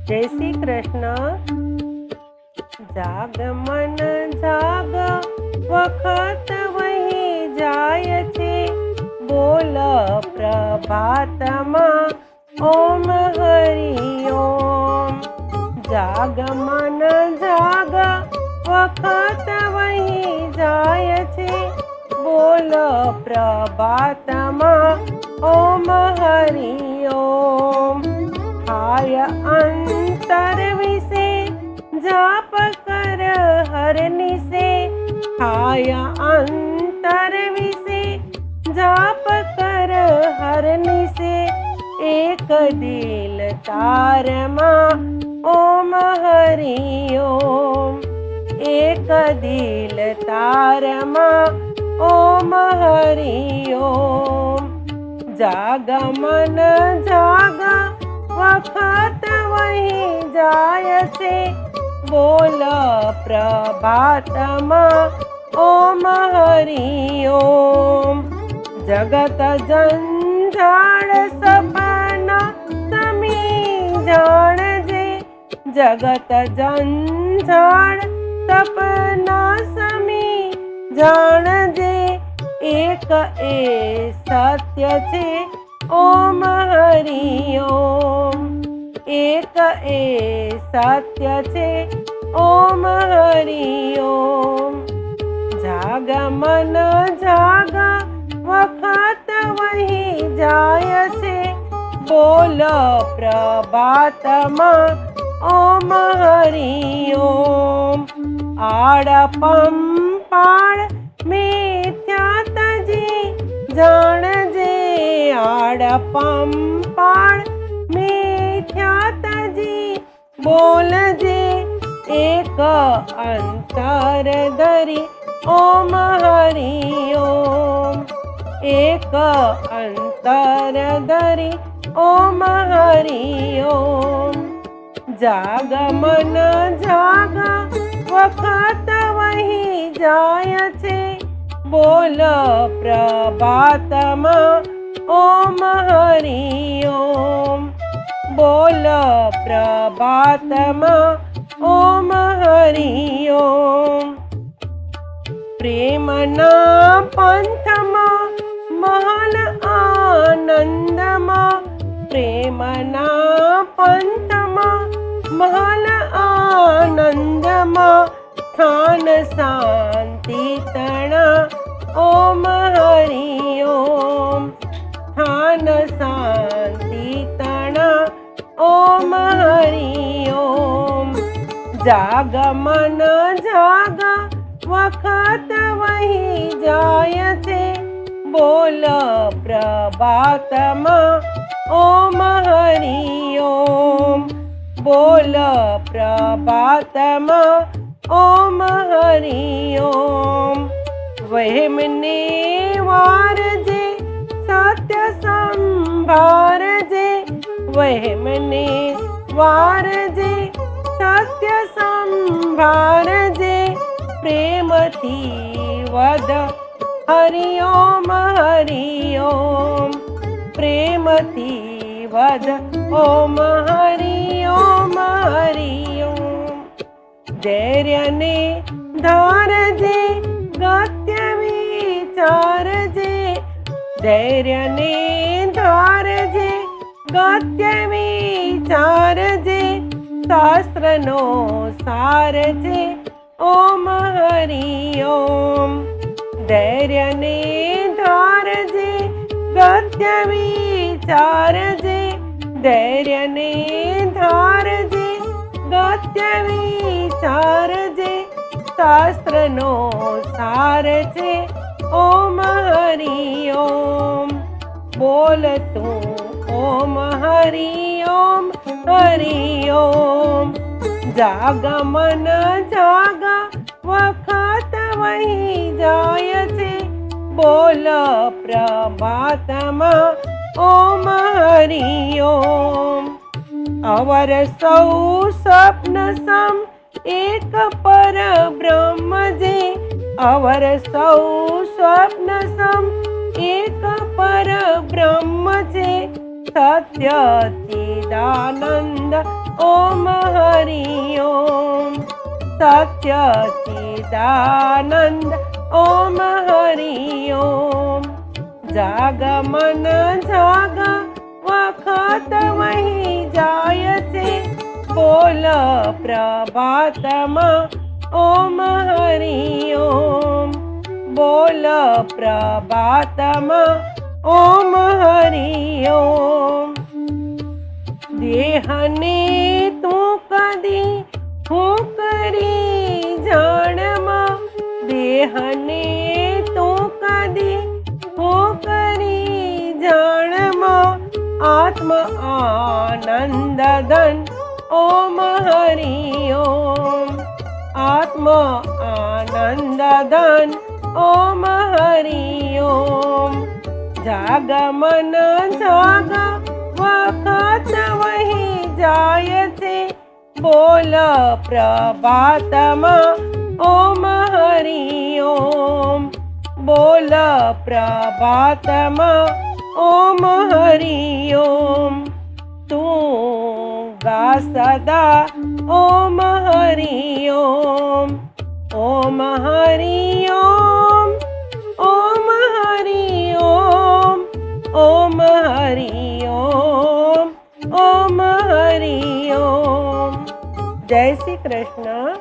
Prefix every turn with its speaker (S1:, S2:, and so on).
S1: જય શ્રી કૃષ્ણ। જાગ મન જાગ, વખત વહી જાય છે, બોલ પ્રભાતમાં ઓમ હરિ ઓમ। જાગ મન જાગ, વખત વહી જાય છે, બોલ પ્રભાતમાં ઓમ હરિ ઓમ। થાય અંતર વિશે જાપ કર હર નિશે, થાય અંતર વિશે જાપ કર હર નિશે, એક દિલ તારમાં ઓમ હરિ ઓમ। એક દિલ તારમાં ઓમ હરિ ઓમ। જાગ મન જાગ, વખત વહી જાય છે, બોલ પ્રભાતમાં ઓમ હરિ ઓમ। જગત જંજાળ સપના સમી જાણજે, જગત જંજાળ સપના સમી જાણજે, એક એ સત્ય છે ઓમ હરિ ઓમ। એક એ સત્ય છે ઓમ હરિ ઓમ। જાગ મન જાગ, વખત વહી જાય છે, બોલ પ્રભાતમાં ઓમ હરિ ઓમ। આડ પંપાળ મિથ્યા તજી જાણજે, આડ પંપાળ મિથ્યા તજી બોલજે, એક અંતર ધરી ઓમ હરિ ઓમ। એક અંતર ધરી ઓમ હરિ ઓમ। જાગ મન જાગ, વખત વહી જાય છે, બોલ પ્રભાતમાં ઓમ હરિ ઓમ। બોલ પ્રભાતમાં ઓમ હરિ ઓમ। પ્રેમના પંથમાં મહાન આનંદમાં, પ્રેમના પંથમાં મહાન આનંદમાં, સ્થાન શાંતિ તણા ઓમ હરિ ઓમ। સ્થાન શાંતિ તણા ઓમ હરિ ઓમ। જાગ મન જાગ, વખત વહી જાય છે, બોલ પ્રભાતમાં ઓમ હરિ ઓમ। બોલ પ્રભાતમાં ઓમ હરિ ઓમ। વહેમને વારજે, સત્ય સંભારજે, વહેમને વારજે, સત્ય સંભારજે, પ્રેમથી વદ હરિ ઓમ હરિ ઓમ। પ્રેમથી વદ ઓમ હરિ ઓમ હરિ ઓમ। ધૈર્યને ધારજે, ગત્ય વિચારજે, ધૈર્યને ધારજે, ગત્ય વિચારજે, શાસ્ત્રનો સાર છે ઓમ હરિ ઓમ। ધૈર્યને ધારજે, ગત્ય વિચારજે, ધૈર્યને ધારજે, ગત્ય વિચારજે, શાસ્ત્રનો સાર છે ઓમ હરિ ઓમ। બોલ તું ઓમ હરિ ઓમ હરિ ઓમ। જાગ મન જાગ, વખત વહી જાય છે, બોલ પ્રભાતમાં ઓમ હરિ ઓમ। અવર સૌ સ્વપ્ન સમ એક પર બ્રહ્મ જે, અવર સૌ સ્વપ્ન સમ એક પર બ્રહ્મ છે, सच्चिदानन्द ॐ हरि ओम सच्चिदानन्द ॐ हरि ओम जाग मन जाग वखत वही जाय छे बोल प्रभातमा ॐ हरि ओम बोल प्रभातमा ॐ हरि ओम देहने तू कदी हूँ करी जाणमा देहने तू कदी हूँ करी जाणमा आत्म आनंद धन ॐ हरि ओम आत्म आनंद धन ॐ हरि ओम जाग मन जाग वखत वही जाय छे बोल प्रभातमा ॐ हरि ओम बोल प्रभातमा ॐ हरि ओम तू गा सदा ॐ हरि ओम ॐ हरि ओम ॐ हरि ओम ॐ हरि ओम ॐ हरि ओम। जय श्री कृष्ण।